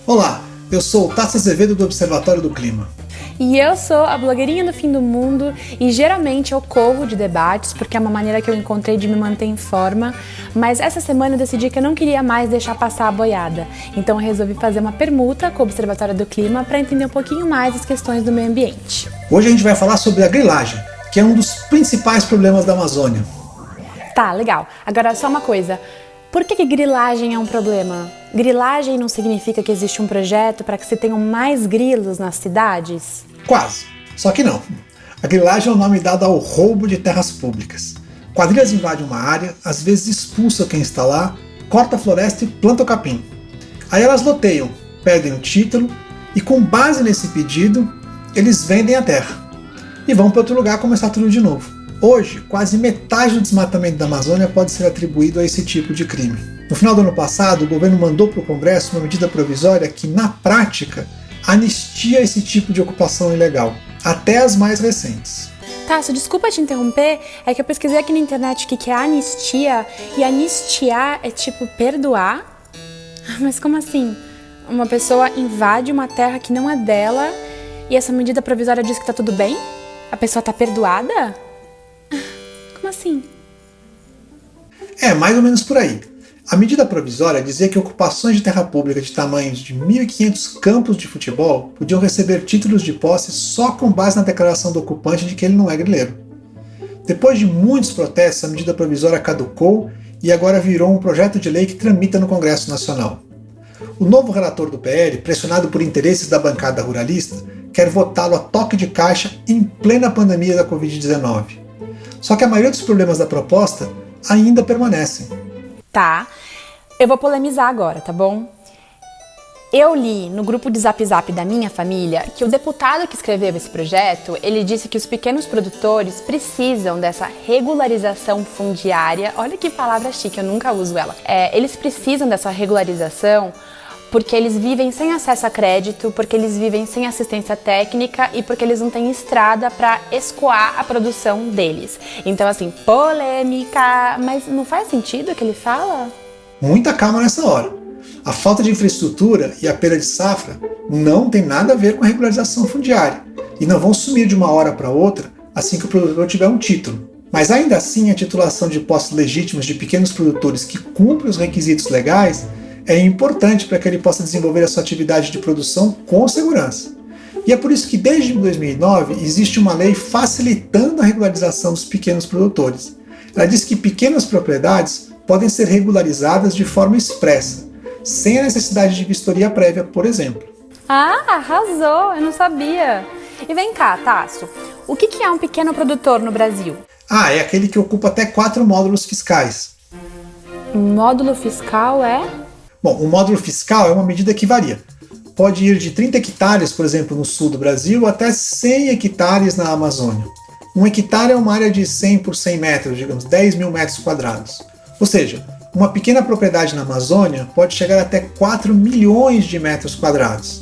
Olá, eu sou o Tasso Azevedo do Observatório do Clima. E eu sou a blogueirinha do fim do mundo e geralmente eu corro de debates porque é uma maneira que eu encontrei de me manter em forma, mas essa semana eu decidi que eu não queria mais deixar passar a boiada. Então eu resolvi fazer uma permuta com o Observatório do Clima para entender um pouquinho mais as questões do meio ambiente. Hoje a gente vai falar sobre a grilagem, que é um dos principais problemas da Amazônia. Tá, legal. Agora só uma coisa. Por que grilagem é um problema? Grilagem não significa que existe um projeto para que se tenham mais grilos nas cidades? Quase, só que não. A grilagem é o nome dado ao roubo de terras públicas. Quadrilhas invadem uma área, às vezes expulsam quem está lá, corta a floresta e planta o capim. Aí elas loteiam, pedem o título e com base nesse pedido, eles vendem a terra. E vão para outro lugar começar tudo de novo. Hoje, quase metade do desmatamento da Amazônia pode ser atribuído a esse tipo de crime. No final do ano passado, o governo mandou para o Congresso uma medida provisória que, na prática, anistia esse tipo de ocupação ilegal, até as mais recentes. Tasso, desculpa te interromper, é que eu pesquisei aqui na internet o que é anistia, e anistiar é tipo perdoar? Mas como assim? Uma pessoa invade uma terra que não é dela e essa medida provisória diz que tá tudo bem? A pessoa tá perdoada? Como assim? É, mais ou menos por aí. A medida provisória dizia que ocupações de terra pública de tamanhos de 1.500 campos de futebol podiam receber títulos de posse só com base na declaração do ocupante de que ele não é grileiro. Depois de muitos protestos, a medida provisória caducou e agora virou um projeto de lei que tramita no Congresso Nacional. O novo relator do PL, pressionado por interesses da bancada ruralista, quer votá-lo a toque de caixa em plena pandemia da Covid-19. Só que a maioria dos problemas da proposta ainda permanecem. Tá, eu vou polemizar agora, tá bom? Eu li no grupo de Zap Zap da minha família que o deputado que escreveu esse projeto, ele disse que os pequenos produtores precisam dessa regularização fundiária. Olha que palavra chique, eu nunca uso ela. Eles precisam dessa regularização porque eles vivem sem acesso a crédito, porque eles vivem sem assistência técnica e porque eles não têm estrada para escoar a produção deles. Então, assim, polêmica, mas não faz sentido o que ele fala? Muita calma nessa hora. A falta de infraestrutura e a perda de safra não tem nada a ver com a regularização fundiária e não vão sumir de uma hora para outra assim que o produtor tiver um título. Mas ainda assim, a titulação de postos legítimos de pequenos produtores que cumprem os requisitos legais é importante para que ele possa desenvolver a sua atividade de produção com segurança. E é por isso que desde 2009 existe uma lei facilitando a regularização dos pequenos produtores. Ela diz que pequenas propriedades podem ser regularizadas de forma expressa, sem a necessidade de vistoria prévia, por exemplo. Ah, arrasou! Eu não sabia. E vem cá, Tasso, o que é um pequeno produtor no Brasil? É aquele que ocupa até 4 módulos fiscais. Módulo fiscal é? Bom, o módulo fiscal é uma medida que varia. Pode ir de 30 hectares, por exemplo, no sul do Brasil, até 100 hectares na Amazônia. Um hectare é uma área de 100 por 100 metros, digamos, 10 mil metros quadrados. Ou seja, uma pequena propriedade na Amazônia pode chegar até 4 milhões de metros quadrados.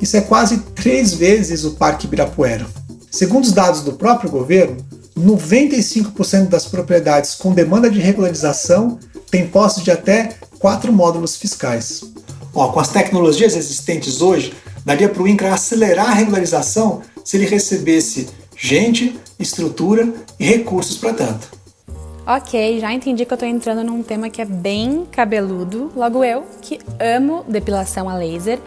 Isso é quase 3 vezes o Parque Ibirapuera. Segundo os dados do próprio governo, 95% das propriedades com demanda de regularização têm posse de até 4 módulos fiscais. Com as tecnologias existentes hoje, daria para o INCRA acelerar a regularização se ele recebesse gente, estrutura e recursos para tanto. Ok, já entendi que eu tô entrando num tema que é bem cabeludo, logo eu, que amo depilação a laser,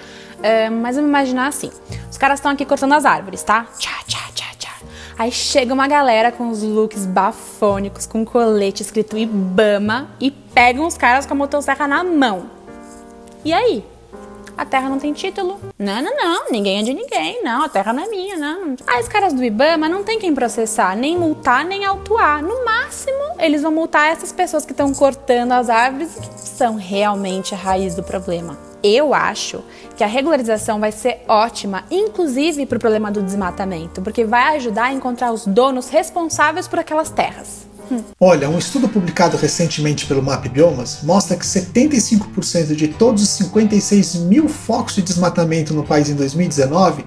mas vamos imaginar assim, os caras estão aqui cortando as árvores, tá? Tchá, tchá, tchá, tchá. Aí chega uma galera com os looks bafônicos, com colete escrito Ibama e pegam os caras com a motosserra na mão. E aí? A terra não tem título? Não, ninguém é de ninguém, não, a terra não é minha, não. Os caras do Ibama não tem quem processar, nem multar, nem autuar. No máximo, eles vão multar essas pessoas que estão cortando as árvores que são realmente a raiz do problema. Eu acho que a regularização vai ser ótima, inclusive para o problema do desmatamento, porque vai ajudar a encontrar os donos responsáveis por aquelas terras. Olha, um estudo publicado recentemente pelo MAP Biomas mostra que 75% de todos os 56 mil focos de desmatamento no país em 2019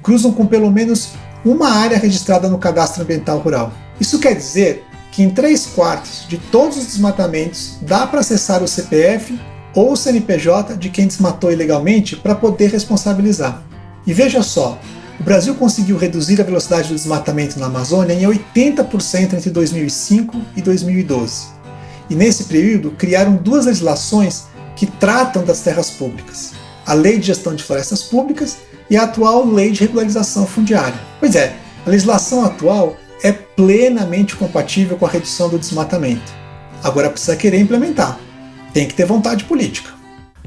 cruzam com pelo menos uma área registrada no Cadastro Ambiental Rural. Isso quer dizer que em 3/4 de todos os desmatamentos dá para acessar o CPF ou o CNPJ de quem desmatou ilegalmente para poder responsabilizar. E veja só, o Brasil conseguiu reduzir a velocidade do desmatamento na Amazônia em 80% entre 2005 e 2012. E nesse período criaram duas legislações que tratam das terras públicas: a Lei de Gestão de Florestas Públicas e a atual Lei de Regularização Fundiária. Pois é, a legislação atual é plenamente compatível com a redução do desmatamento. Agora precisa querer implementar. Tem que ter vontade política.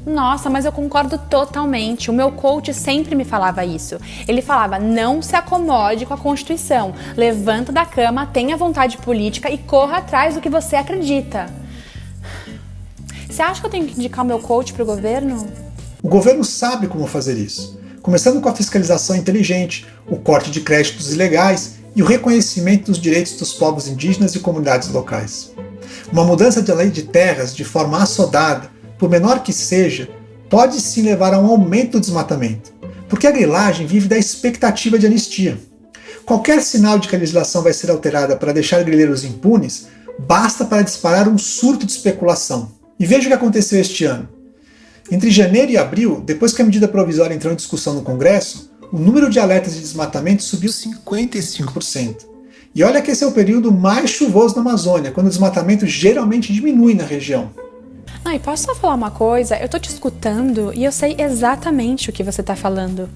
Nossa, mas eu concordo totalmente. O meu coach sempre me falava isso. Ele falava: não se acomode com a Constituição. Levanta da cama, tenha vontade política e corra atrás do que você acredita. Você acha que eu tenho que indicar o meu coach para o governo? O governo sabe como fazer isso. Começando com a fiscalização inteligente, o corte de créditos ilegais e o reconhecimento dos direitos dos povos indígenas e comunidades locais. Uma mudança da lei de terras de forma assodada, por menor que seja, pode sim levar a um aumento do desmatamento, porque a grilagem vive da expectativa de anistia. Qualquer sinal de que a legislação vai ser alterada para deixar grileiros impunes, basta para disparar um surto de especulação. E veja o que aconteceu este ano. Entre janeiro e abril, depois que a medida provisória entrou em discussão no Congresso, o número de alertas de desmatamento subiu 55%. E olha que esse é o período mais chuvoso na Amazônia, quando o desmatamento geralmente diminui na região. E posso só falar uma coisa? Eu tô te escutando e eu sei exatamente o que você tá falando.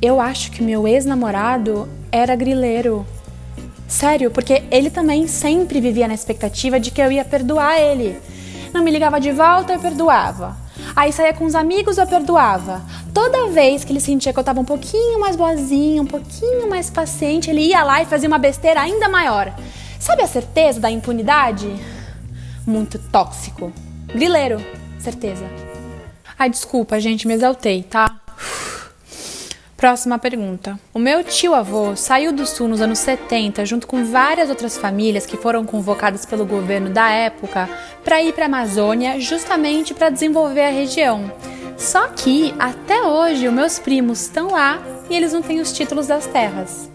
Eu acho que o meu ex-namorado era grileiro. Sério, porque ele também sempre vivia na expectativa de que eu ia perdoar ele. Não me ligava de volta, eu perdoava. Aí saía com os amigos, eu perdoava. Toda vez que ele sentia que eu tava um pouquinho mais boazinha, um pouquinho mais paciente, ele ia lá e fazia uma besteira ainda maior. Sabe a certeza da impunidade? Muito tóxico. Grileiro, certeza. Ai, desculpa, gente, me exaltei, tá? Próxima pergunta. O meu tio-avô saiu do Sul nos anos 70 junto com várias outras famílias que foram convocadas pelo governo da época para ir para a Amazônia justamente para desenvolver a região. Só que, até hoje, os meus primos estão lá e eles não têm os títulos das terras.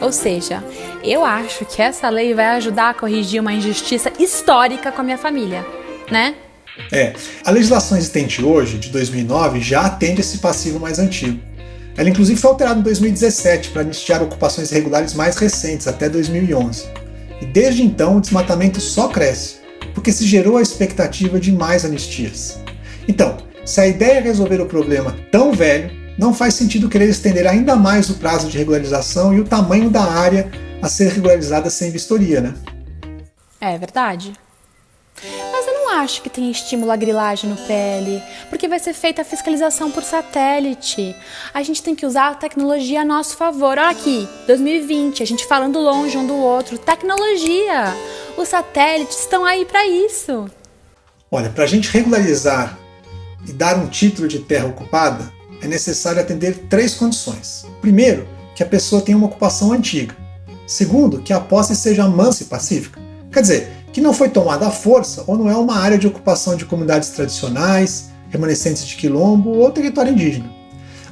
Ou seja, eu acho que essa lei vai ajudar a corrigir uma injustiça histórica com a minha família, né? A legislação existente hoje, de 2009, já atende esse passivo mais antigo. Ela inclusive foi alterada em 2017 para anistiar ocupações irregulares mais recentes, até 2011. E desde então o desmatamento só cresce, porque se gerou a expectativa de mais anistias. Então, se a ideia é resolver o problema tão velho, não faz sentido querer estender ainda mais o prazo de regularização e o tamanho da área a ser regularizada sem vistoria, né? É verdade. Mas eu não acho que tem estímulo à grilagem no PL, porque vai ser feita a fiscalização por satélite. A gente tem que usar a tecnologia a nosso favor. Olha aqui, 2020, a gente falando longe um do outro. Tecnologia! Os satélites estão aí para isso. Olha, para a gente regularizar e dar um título de terra ocupada, é necessário atender 3 condições. Primeiro, que a pessoa tenha uma ocupação antiga. Segundo, que a posse seja mansa e pacífica. Quer dizer, que não foi tomada à força ou não é uma área de ocupação de comunidades tradicionais, remanescentes de quilombo ou território indígena.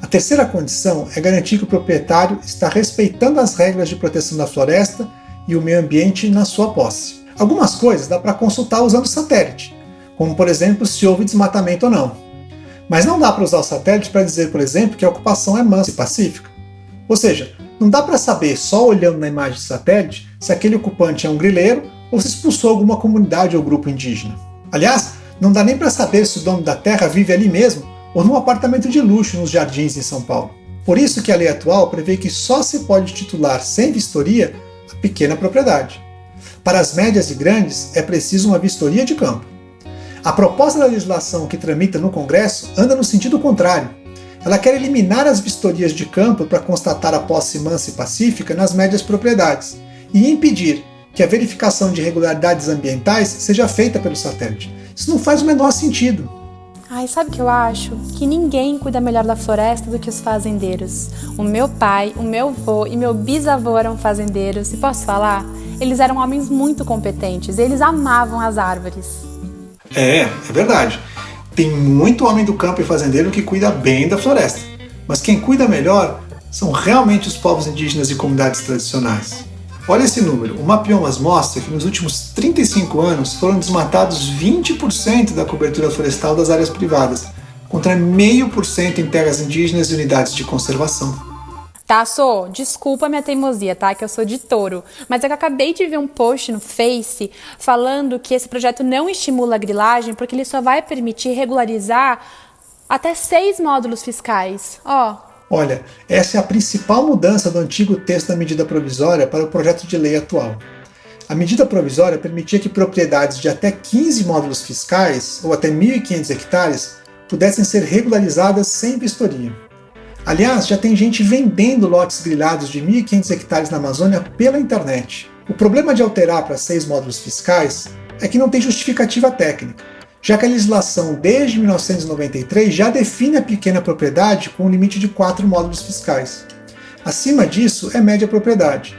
A terceira condição é garantir que o proprietário está respeitando as regras de proteção da floresta e o meio ambiente na sua posse. Algumas coisas dá para consultar usando o satélite, como por exemplo se houve desmatamento ou não. Mas não dá para usar o satélite para dizer, por exemplo, que a ocupação é mansa e pacífica. Ou seja, não dá para saber só olhando na imagem de satélite se aquele ocupante é um grileiro ou se expulsou alguma comunidade ou grupo indígena. Aliás, não dá nem para saber se o dono da terra vive ali mesmo ou num apartamento de luxo nos Jardins em São Paulo. Por isso que a lei atual prevê que só se pode titular sem vistoria a pequena propriedade. Para as médias e grandes é preciso uma vistoria de campo. A proposta da legislação que tramita no Congresso anda no sentido contrário. Ela quer eliminar as vistorias de campo para constatar a posse mansa e pacífica nas médias propriedades e impedir que a verificação de irregularidades ambientais seja feita pelo satélite. Isso não faz o menor sentido. Ai, sabe o que eu acho? Que ninguém cuida melhor da floresta do que os fazendeiros. O meu pai, o meu avô e meu bisavô eram fazendeiros. E posso falar? Eles eram homens muito competentes. Eles amavam as árvores. É verdade. Tem muito homem do campo e fazendeiro que cuida bem da floresta. Mas quem cuida melhor são realmente os povos indígenas e comunidades tradicionais. Olha esse número, o Mapiomas mostra que nos últimos 35 anos foram desmatados 20% da cobertura florestal das áreas privadas, contra 0,5% em terras indígenas e unidades de conservação. Tasso, desculpa minha teimosia, tá? Que eu sou de Touro. Mas é que eu acabei de ver um post no Face falando que esse projeto não estimula a grilagem porque ele só vai permitir regularizar até 6 módulos fiscais. Olha, essa é a principal mudança do antigo texto da medida provisória para o projeto de lei atual. A medida provisória permitia que propriedades de até 15 módulos fiscais, ou até 1.500 hectares, pudessem ser regularizadas sem vistoria. Aliás, já tem gente vendendo lotes grilados de 1.500 hectares na Amazônia pela internet. O problema de alterar para 6 módulos fiscais é que não tem justificativa técnica, já que a legislação desde 1993 já define a pequena propriedade com um limite de 4 módulos fiscais. Acima disso é média propriedade.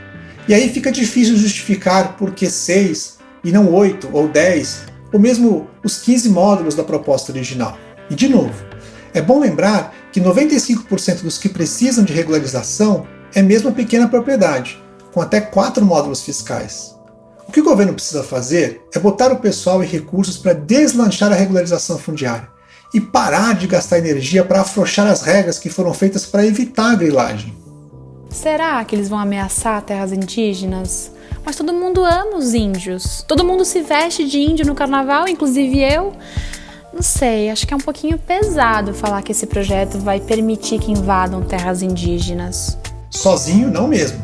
E aí fica difícil justificar por que 6 e não 8 ou 10, ou mesmo os 15 módulos da proposta original. E de novo, é bom lembrar que 95% dos que precisam de regularização é mesmo a pequena propriedade, com até 4 módulos fiscais. O que o governo precisa fazer é botar o pessoal e recursos para deslanchar a regularização fundiária e parar de gastar energia para afrouxar as regras que foram feitas para evitar a grilagem. Será que eles vão ameaçar terras indígenas? Mas todo mundo ama os índios. Todo mundo se veste de índio no carnaval, inclusive eu. Não sei, acho que é um pouquinho pesado falar que esse projeto vai permitir que invadam terras indígenas. Sozinho, não mesmo.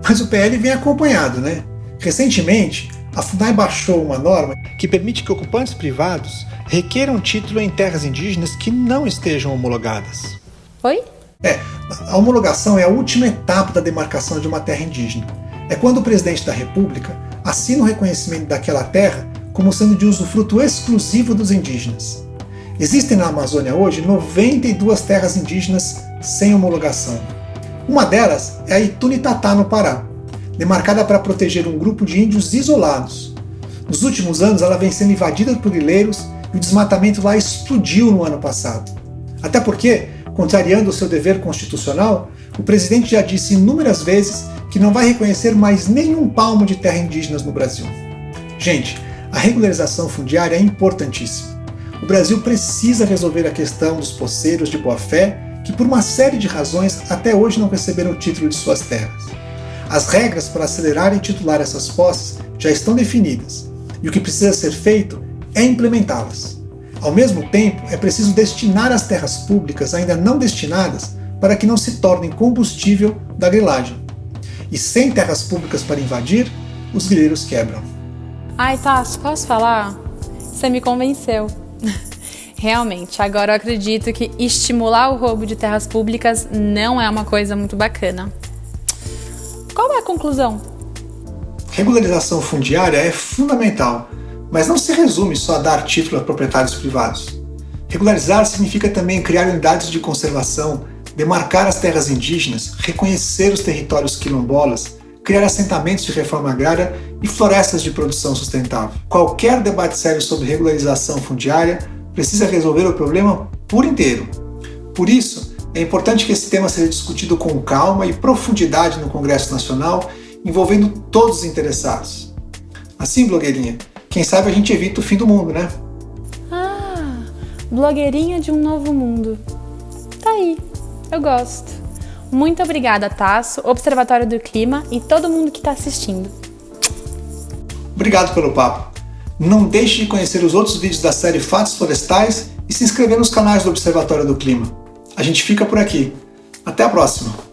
Mas o PL vem acompanhado, né? Recentemente, a FUNAI baixou uma norma que permite que ocupantes privados requeram título em terras indígenas que não estejam homologadas. Oi? A homologação é a última etapa da demarcação de uma terra indígena. É quando o presidente da República assina o reconhecimento daquela terra como sendo de usufruto exclusivo dos indígenas. Existem na Amazônia hoje 92 terras indígenas sem homologação. Uma delas é a Itunitatá, no Pará, demarcada para proteger um grupo de índios isolados. Nos últimos anos ela vem sendo invadida por grileiros e o desmatamento lá explodiu no ano passado. Até porque, contrariando o seu dever constitucional, o presidente já disse inúmeras vezes que não vai reconhecer mais nenhum palmo de terra indígenas no Brasil. Gente, a regularização fundiária é importantíssima. O Brasil precisa resolver a questão dos poceiros de boa-fé que, por uma série de razões, até hoje não receberam o título de suas terras. As regras para acelerar e titular essas posses já estão definidas, e o que precisa ser feito é implementá-las. Ao mesmo tempo, é preciso destinar as terras públicas ainda não destinadas para que não se tornem combustível da grilagem. E sem terras públicas para invadir, os grileiros quebram. Ai, Tasso, posso falar? Você me convenceu. Realmente, agora eu acredito que estimular o roubo de terras públicas não é uma coisa muito bacana. Qual é a conclusão? Regularização fundiária é fundamental, mas não se resume só a dar título a proprietários privados. Regularizar significa também criar unidades de conservação, demarcar as terras indígenas, reconhecer os territórios quilombolas, criar assentamentos de reforma agrária e florestas de produção sustentável. Qualquer debate sério sobre regularização fundiária precisa resolver o problema por inteiro. Por isso, é importante que esse tema seja discutido com calma e profundidade no Congresso Nacional, envolvendo todos os interessados. Assim, blogueirinha, quem sabe a gente evita o fim do mundo, né? Ah, blogueirinha de um novo mundo. Tá aí, eu gosto. Muito obrigada, Tasso, Observatório do Clima e todo mundo que está assistindo. Obrigado pelo papo. Não deixe de conhecer os outros vídeos da série Fatos Florestais e se inscrever nos canais do Observatório do Clima. A gente fica por aqui. Até a próxima!